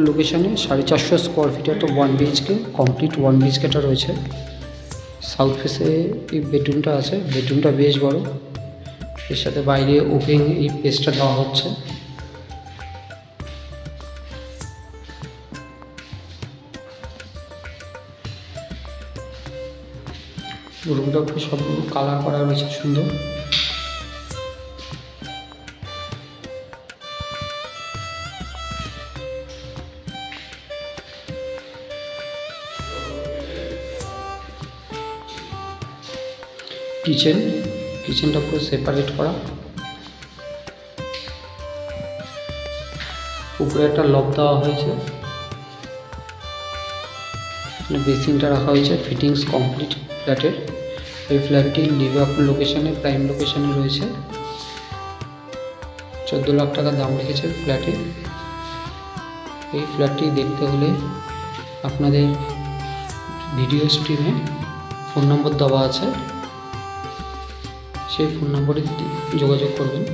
লোকেশানে 450 স্কোয়ার ফিটে তো 1 বিএইচকে কমপ্লিট 1 বিএইচকেটা রয়েছে। সাউথ ফেসে এই বেডরুমটা আছে, বেডরুমটা বেশ বড়, এর সাথে বাইরে ওপেন এই স্পেসটা দেওয়া হচ্ছে। রুমটা সবগুলো কালার করা রয়েছে সুন্দর। কিচেনটা পুরো সেপারেট করা, উপরে একটা লক দেওয়া হয়েছে, বেসিনটা রাখা হয়েছে। ফিটিংস কমপ্লিট ফ্ল্যাটের। এই ফ্ল্যাটটি লিভারপুল লোকেশানে, প্রাইম লোকেশানে রয়েছে। 14 লাখ টাকা দাম রেখেছে ফ্ল্যাটে। এই ফ্ল্যাটটি দেখতে হলে আপনাদের ভিডিও স্ক্রিনে ফোন নম্বর দেওয়া আছে, সেই ফোন নম্বরে যোগাযোগ করবেন।